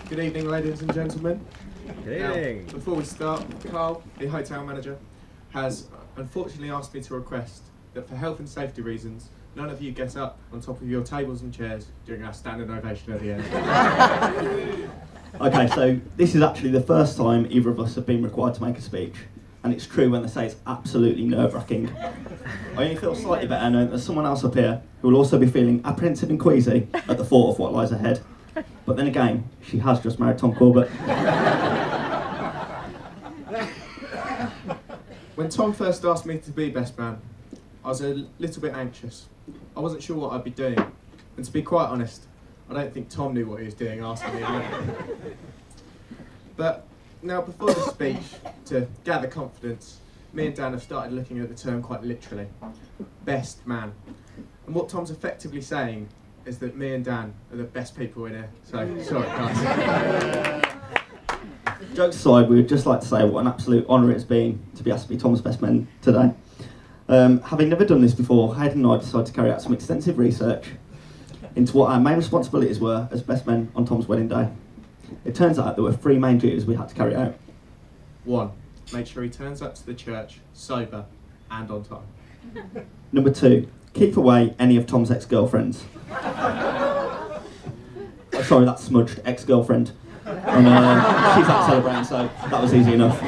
Good evening, ladies and gentlemen. Good evening. Now, before we start, Carl, the hotel manager, has unfortunately asked me to request that for health and safety reasons, none of you get up on top of your tables and chairs during our standing ovation at the end. Okay, so this is actually the first time either of us have been required to make a speech, and it's true when they say it's absolutely nerve-wracking. I only feel slightly better knowing there's someone else up here who will also be feeling apprehensive and queasy at the thought of what lies ahead. But then again, she has just married Tom Corbett. When Tom first asked me to be best man, I was a little bit anxious. I wasn't sure what I'd be doing, and to be quite honest, I don't think Tom knew what he was doing asking me. But now, before the speech, to gather confidence, me and Dan have started looking at the term quite literally. Best man. And what Tom's effectively saying is that me and Dan are the best people in here. So, sorry guys. Jokes aside, we would just like to say what an absolute honour it's been to be asked to be Tom's best man today. Having never done this before, Hayden and I decided to carry out some extensive research into what our main responsibilities were as best men on Tom's wedding day. It turns out there were three main duties we had to carry out. 1. Make sure he turns up to the church sober and on time. Number 2, keep away any of Tom's ex-girlfriends. Sorry, that's smudged, ex-girlfriend. And she's out celebrating, so that was easy enough.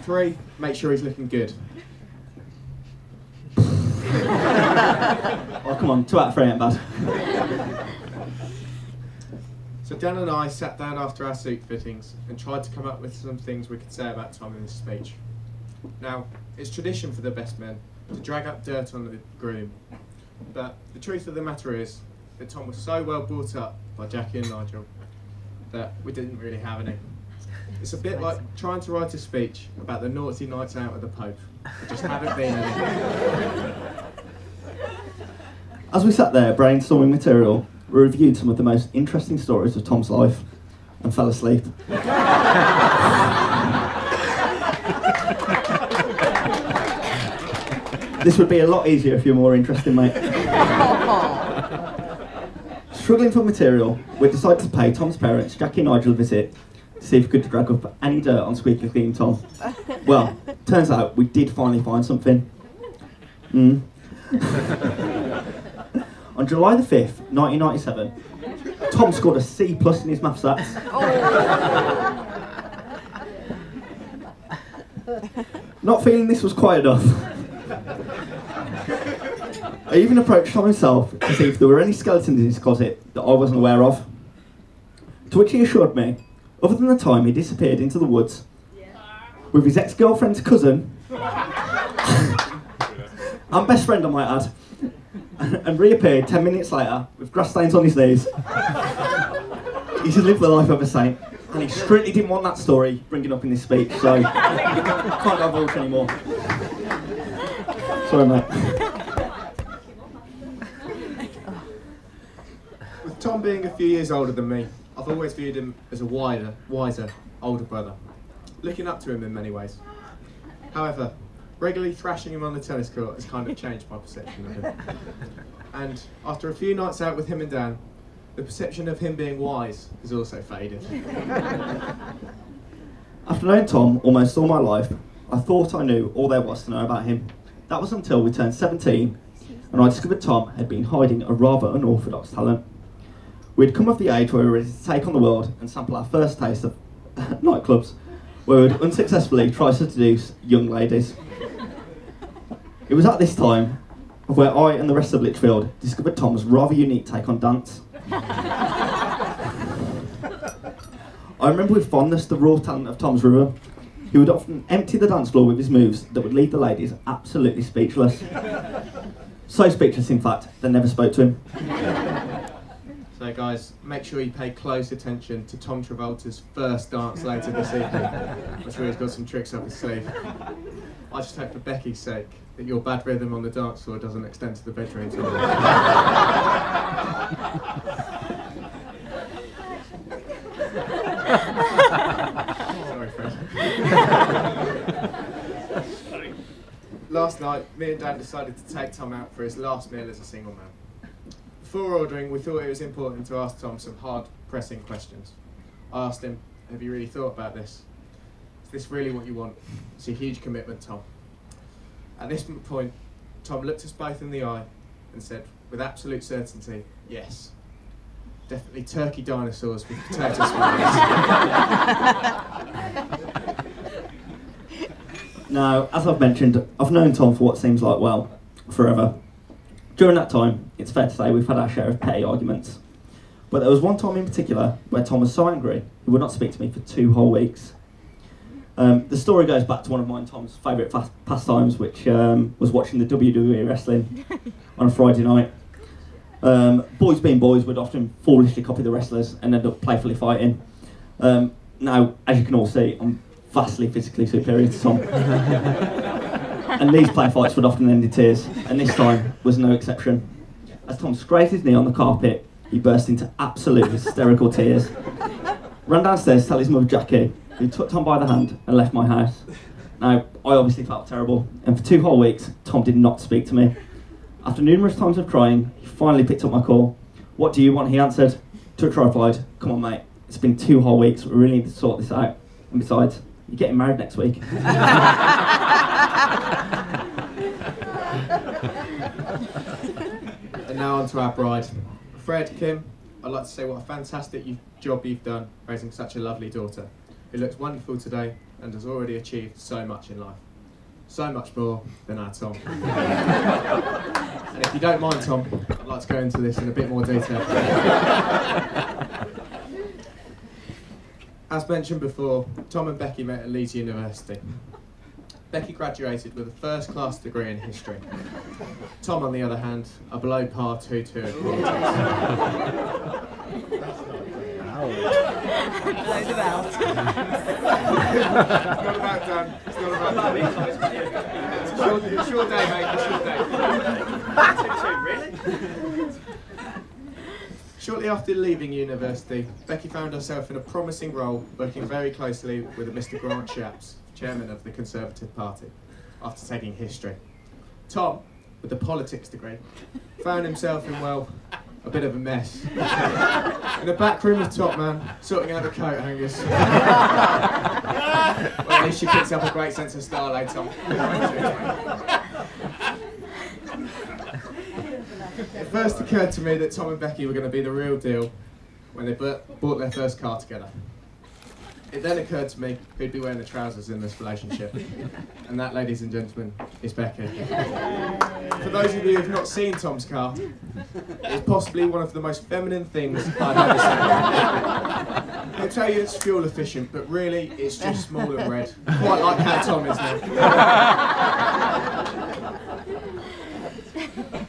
3. Make sure he's looking good. Oh, come on, 2 out of 3 ain't bad. So Dan and I sat down after our suit fittings and tried to come up with some things we could say about Tom in this speech. Now, it's tradition for the best men to drag up dirt on the groom, but the truth of the matter is that Tom was so well brought up by Jackie and Nigel that we didn't really have any. It's a bit like trying to write a speech about the naughty nights out with the Pope. There just haven't been any. As we sat there brainstorming material, we reviewed some of the most interesting stories of Tom's life and fell asleep. This would be a lot easier if you're more interested, mate. Struggling for material, we decided to pay Tom's parents, Jackie and Nigel, a visit to see if we could drag up any dirt on Squeaky Clean Tom. Well, turns out we did finally find something. On July the 5th, 1997, Tom scored a C+ in his maths sats. Not feeling this was quite enough, I even approached Tom himself to see if there were any skeletons in his closet that I wasn't aware of. To which he assured me, other than the time he disappeared into the woods with his ex-girlfriend's cousin and best friend, I might add, and reappeared 10 minutes later with grass stains on his knees. He's lived the life of a saint, and he strictly didn't want that story bringing up in this speech, so can't divulge anymore. Sorry, mate. With Tom being a few years older than me, I've always viewed him as a wiser, older brother, looking up to him in many ways. However, regularly thrashing him on the tennis court has kind of changed my perception of him. And after a few nights out with him and Dan, the perception of him being wise has also faded. After knowing Tom almost all my life, I thought I knew all there was to know about him. That was until we turned 17 and I discovered Tom had been hiding a rather unorthodox talent. We'd come of the age where we were ready to take on the world and sample our first taste of nightclubs, where we'd unsuccessfully try to seduce young ladies. It was at this time where I and the rest of Litchfield discovered Tom's rather unique take on dance. I remember with fondness the raw talent of Tom's rhythm. He would often empty the dance floor with his moves that would leave the ladies absolutely speechless. So speechless, in fact, they never spoke to him. So guys, make sure you pay close attention to Tom Travolta's first dance later this evening. I'm sure he's got some tricks up his sleeve. I just hope for Becky's sake that your bad rhythm on the dance floor doesn't extend to the bedroom too. Sorry, Fred. Last night, me and Dan decided to take Tom out for his last meal as a single man. before ordering, we thought it was important to ask Tom some hard pressing questions. I asked him, have you really thought about this? Is this really what you want? It's a huge commitment, Tom. At this point, Tom looked us both in the eye and said, with absolute certainty, yes. Definitely turkey dinosaurs with potato smiles. Now, as I've mentioned, I've known Tom for what seems like, well, forever. During that time, it's fair to say we've had our share of petty arguments. But there was one time in particular where Tom was so angry he would not speak to me for 2 whole weeks. The story goes back to one of mine, Tom's favourite pastimes, which was watching the WWE wrestling on a Friday night. Boys being boys would often foolishly copy the wrestlers and end up playfully fighting. Now, as you can all see, I'm vastly physically superior to Tom. And these play fights would often end in tears, and this time was no exception. As Tom scraped his knee on the carpet, he burst into absolute hysterical tears, ran downstairs to tell his mother Jackie, who took Tom by the hand and left my house. Now, I obviously felt terrible, and for 2 whole weeks, Tom did not speak to me. After numerous times of trying, he finally picked up my call. What do you want? He answered. To which I replied, come on mate, it's been 2 whole weeks, we really need to sort this out. And besides, you're getting married next week. And now on to our bride. Fred, Kim, I'd like to say what a fantastic job you've done raising such a lovely daughter, who looks wonderful today and has already achieved so much in life. So much more than our Tom. And if you don't mind, Tom, I'd like to go into this in a bit more detail. As mentioned before, Tom and Becky met at Leeds University. Becky graduated with a first-class degree in history. Tom, on the other hand, a below-par 2-2 at politics. Load about. It's not about Dan. It's not about Dan. It's a short day, mate. It's a short day. Really? Shortly after leaving university, Becky found herself in a promising role working very closely with a Mr. Grant Shapps, chairman of the Conservative Party, after taking history. Tom, with the politics degree, found himself in, well, a bit of a mess. In the back room of Top Man, sorting out the coat hangers. Well, at least she picks up a great sense of style, eh, Tom? It first occurred to me that Tom and Becky were going to be the real deal when they bought their first car together. It then occurred to me who'd be wearing the trousers in this relationship. And that, ladies and gentlemen, is Becky. For those of you who've not seen Tom's car, it's possibly one of the most feminine things I've ever seen. They'll tell you it's fuel efficient, but really it's just small and red. Quite like how Tom is now.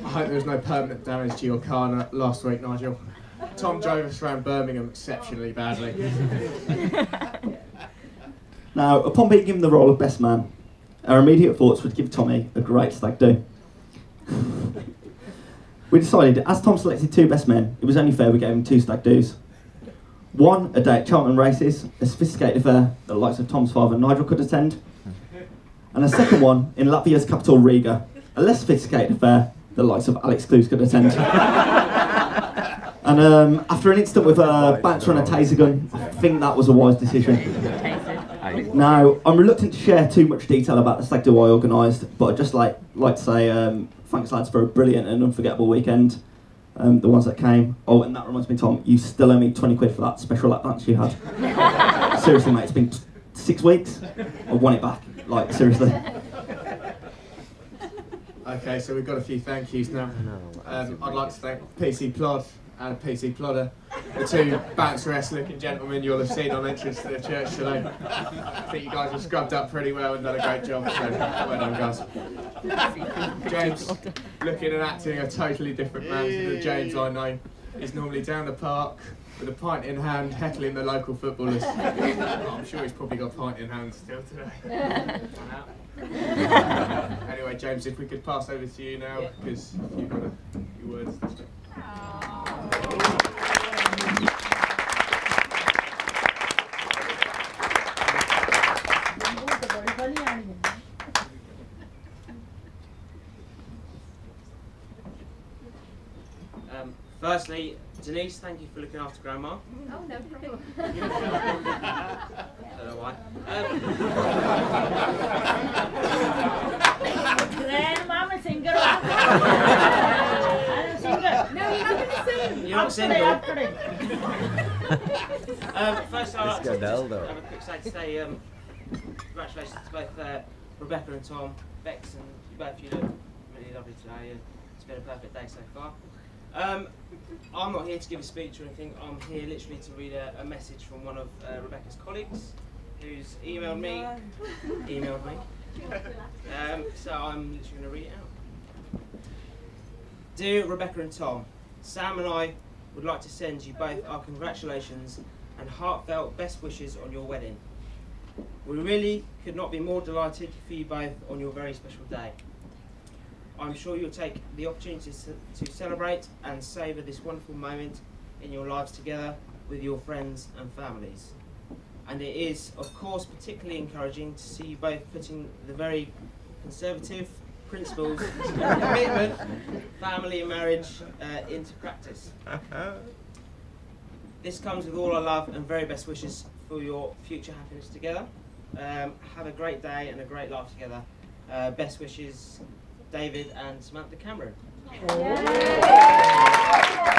I hope there was no permanent damage to your car last week, Nigel. Tom drove us around Birmingham exceptionally badly. Now, upon being given the role of best man, our immediate thoughts would give Tommy a great stag do. We decided, as Tom selected 2 best men, it was only fair we gave him 2 stag do's. One, a day at Cheltenham races, a sophisticated affair that the likes of Tom's father Nigel could attend. And a second one, in Latvia's capital Riga, a less sophisticated affair that the likes of Alex Clues could attend. And after an incident with a bouncer and a taser gun, I think that was a wise decision. Now, I'm reluctant to share too much detail about the stag do I organised, but I'd just like to say thanks lads for a brilliant and unforgettable weekend, the ones that came. Oh, and that reminds me, Tom, you still owe me 20 quid for that special lap dance you had. Seriously, mate, it's been 6 weeks. I want it back, like, seriously. Okay, so we've got a few thank yous now. I'd like to thank PC Plod and PC Plodder, the 2 bouncer-esque looking gentlemen you'll have seen on entrance to the church today. I think you guys have scrubbed up pretty well and done a great job, so well done, guys. James, looking and acting a totally different man to the James I know. He's normally down the park with a pint in hand, heckling the local footballers. I'm sure he's probably got a pint in hand still today. Anyway, James, if we could pass over to you now, because you've got a few words to say. firstly, Denise, thank you for looking after Grandma. Oh, no problem. I don't know why. Grandmama single. I'm single. No, you're not going to sing. You're not single. After First, I'd like to Let's go, just Deldo. have a quick say to say congratulations to both Rebecca and Tom. Bex and both you look really lovely today. It's been a perfect day so far. I'm not here to give a speech or anything. I'm here literally to read a message from one of Rebecca's colleagues who's emailed me. So I'm literally going to read it out. Dear Rebecca and Tom, Sam and I would like to send you both our congratulations and heartfelt best wishes on your wedding. We really could not be more delighted for you both on your very special day. I'm sure you'll take the opportunity to celebrate and savour this wonderful moment in your lives together with your friends and families. And it is, of course, particularly encouraging to see you both putting the very conservative principles of commitment, family and marriage into practice. This comes with all our love and very best wishes for your future happiness together. Have a great day and a great life together. Best wishes, David and Samantha Cameron. Yeah.